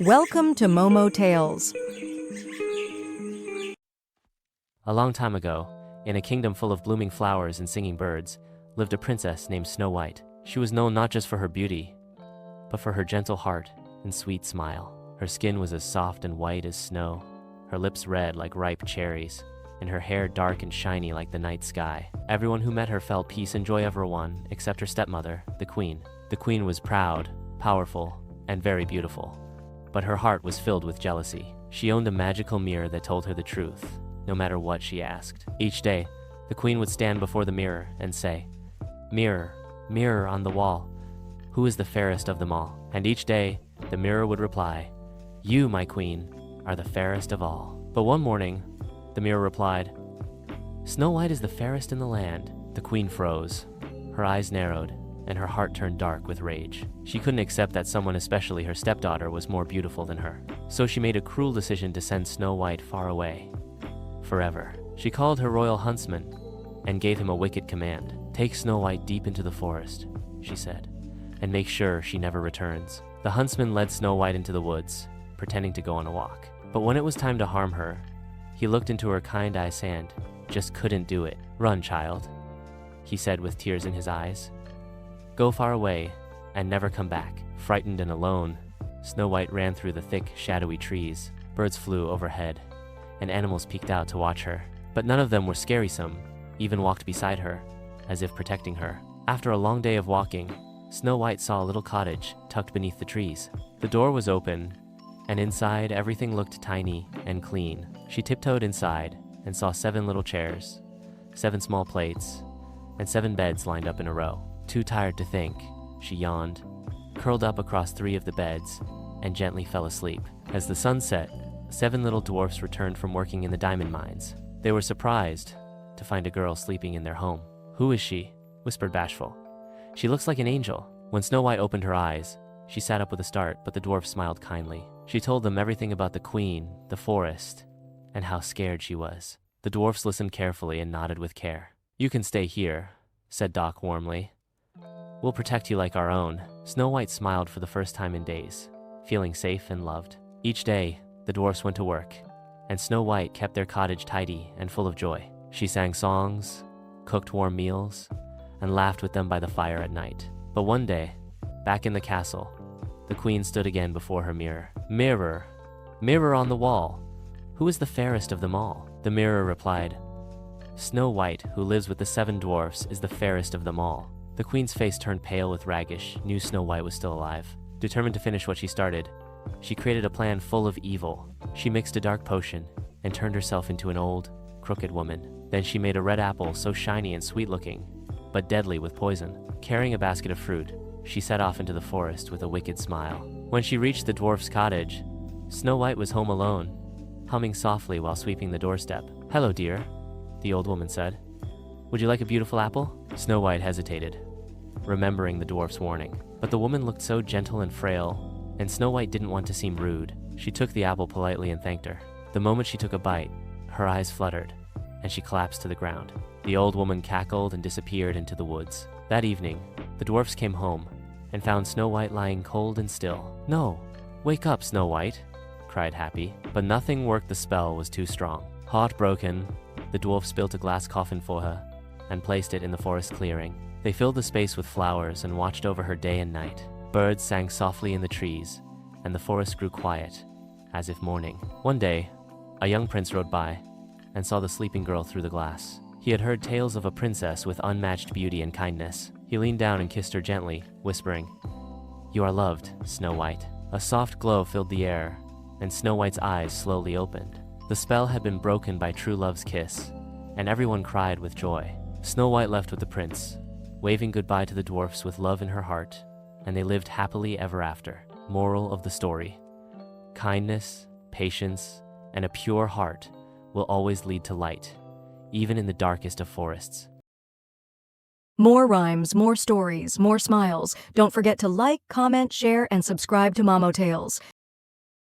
Welcome to Momotales. A long time ago, in a kingdom full of blooming flowers and singing birds, lived a princess named Snow White. She was known not just for her beauty, but for her gentle heart and sweet smile. Her skin was as soft and white as snow, her lips red like ripe cherries, and her hair dark and shiny like the night sky. Everyone who met her felt peace and joy everyone, except her stepmother, the queen. The queen was proud, powerful, and very beautiful, but her heart was filled with jealousy. She owned a magical mirror that told her the truth, no matter what she asked. Each day, the queen would stand before the mirror and say, "Mirror, mirror on the wall, who is the fairest of them all?" And each day, the mirror would reply, "You, my queen, are the fairest of all." But one morning, the mirror replied, "Snow White is the fairest in the land." The queen froze, her eyes narrowed, and her heart turned dark with rage. She couldn't accept that someone, especially her stepdaughter, was more beautiful than her. So she made a cruel decision to send Snow White far away, forever. She called her royal huntsman and gave him a wicked command. "Take Snow White deep into the forest," she said, "and make sure she never returns." The huntsman led Snow White into the woods, pretending to go on a walk. But when it was time to harm her, he looked into her kind eyes and just couldn't do it. "Run, child," he said with tears in his eyes. "Go far away and never come back." Frightened and alone, Snow White ran through the thick, shadowy trees. Birds flew overhead, and animals peeked out to watch her. But none of them were scary. Some even walked beside her, as if protecting her. After a long day of walking, Snow White saw a little cottage tucked beneath the trees. The door was open, and inside everything looked tiny and clean. She tiptoed inside and saw 7 little chairs, 7 small plates, and 7 beds lined up in a row. Too tired to think, she yawned, curled up across 3 of the beds, and gently fell asleep. As the sun set, 7 little dwarfs returned from working in the diamond mines. They were surprised to find a girl sleeping in their home. "Who is she?" whispered Bashful. "She looks like an angel." When Snow White opened her eyes, she sat up with a start, but the dwarf smiled kindly. She told them everything about the queen, the forest, and how scared she was. The dwarfs listened carefully and nodded with care. "You can stay here," said Doc warmly. "We'll protect you like our own." Snow White smiled for the first time in days, feeling safe and loved. Each day, the dwarfs went to work, and Snow White kept their cottage tidy and full of joy. She sang songs, cooked warm meals, and laughed with them by the fire at night. But one day, back in the castle, the queen stood again before her mirror. "Mirror, mirror on the wall, who is the fairest of them all?" The mirror replied, "Snow White, who lives with the 7 dwarfs, is the fairest of them all." The queen's face turned pale with ragish, knew Snow White was still alive. Determined to finish what she started, she created a plan full of evil. She mixed a dark potion and turned herself into an old, crooked woman. Then she made a red apple so shiny and sweet-looking, but deadly with poison. Carrying a basket of fruit, she set off into the forest with a wicked smile. When she reached the dwarf's cottage, Snow White was home alone, humming softly while sweeping the doorstep. "Hello, dear," the old woman said. "Would you like a beautiful apple?" Snow White hesitated, remembering the dwarf's warning. But the woman looked so gentle and frail, and Snow White didn't want to seem rude. She took the apple politely and thanked her. The moment she took a bite, her eyes fluttered, and she collapsed to the ground. The old woman cackled and disappeared into the woods. That evening, the dwarfs came home and found Snow White lying cold and still. "No, wake up, Snow White," cried Happy. But nothing worked. The spell was too strong. Heartbroken, the dwarfs built a glass coffin for her and placed it in the forest clearing. They filled the space with flowers and watched over her day and night. Birds sang softly in the trees, and the forest grew quiet, as if mourning. One day, a young prince rode by and saw the sleeping girl through the glass. He had heard tales of a princess with unmatched beauty and kindness. He leaned down and kissed her gently, whispering, "You are loved, Snow White." A soft glow filled the air, and Snow White's eyes slowly opened. The spell had been broken by true love's kiss, and everyone cried with joy. Snow White left with the prince, waving goodbye to the dwarfs with love in her heart, and they lived happily ever after. Moral of the story: kindness, patience, and a pure heart will always lead to light, even in the darkest of forests. More rhymes, more stories, more smiles. Don't forget to like, comment, share, and subscribe to Momotales.